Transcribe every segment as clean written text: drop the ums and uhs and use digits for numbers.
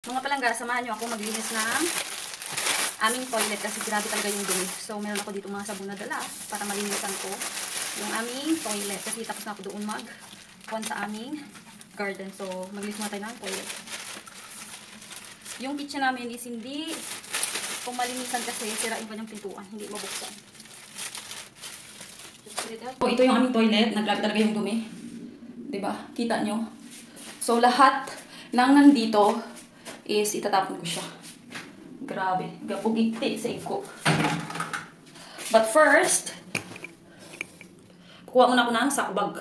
Mga palangga, samahan nyo ako maglinis ng aming toilet kasi grabe talaga yung dumi. So, meron ako dito mga sabon na dala para malinisan ko yung aming toilet. Kasi tapos na ako doon mag-kuhan sa aming garden. So, maglinis muna tayo ng toilet. Yung kitchen namin is hindi kung malinisan kasi sirain pa yung pintuan. Hindi mabuksan. So, ito yung aming toilet. Naggrabe talaga yung dumi. Diba? Kita nyo? So, lahat ng nandito is itatapon ko siya. Grabe. Gapugiti sa iko. But first, kuha muna ako ng sakbag.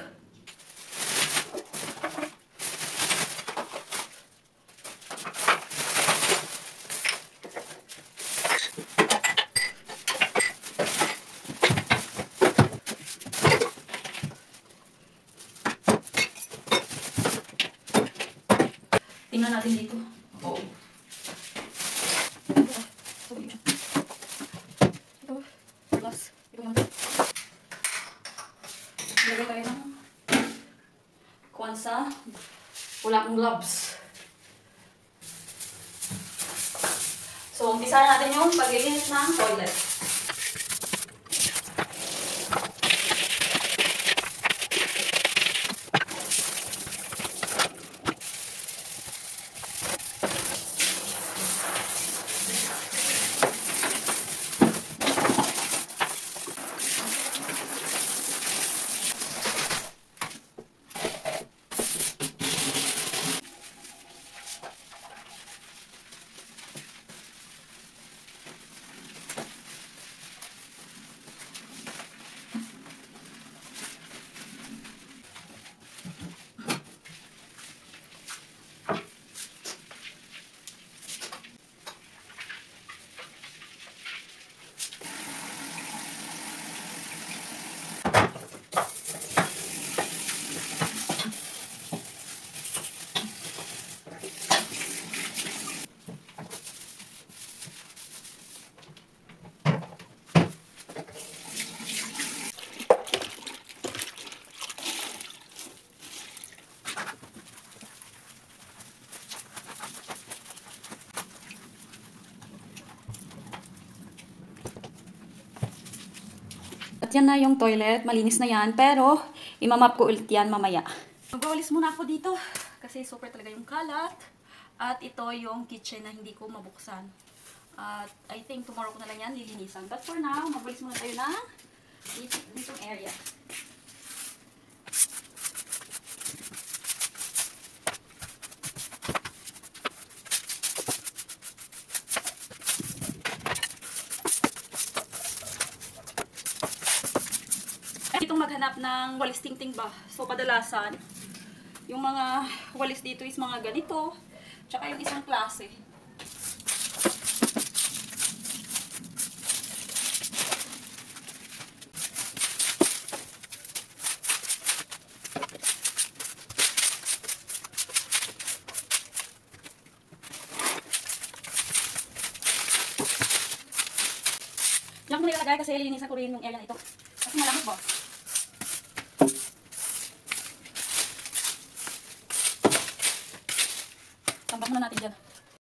Tingnan natin dito. Oh. Ito. Plus. Ito naman. Lagay tayo ng kuwan sa wala akong gloves. So, umpisa natin yung paglilinis ng toilet. At yan na yung toilet. Malinis na yan. Pero, imamap ko ulit yan mamaya. Magwawalis muna ako dito. Kasi super talaga yung kalat. At ito yung kitchen na hindi ko mabuksan. At I think tomorrow ko na lang yan lilinisan. But for now, magwalis muna tayo ng ditong area. Itong maghanap ng walis tingting ba. So, kadalasan, yung mga walis dito is mga ganito. Tsaka yung isang klase. Diyan ko nilagay kasi lilinisan ko rin yung area na ito. Kasi malamig ba? Tambak na natin dyan.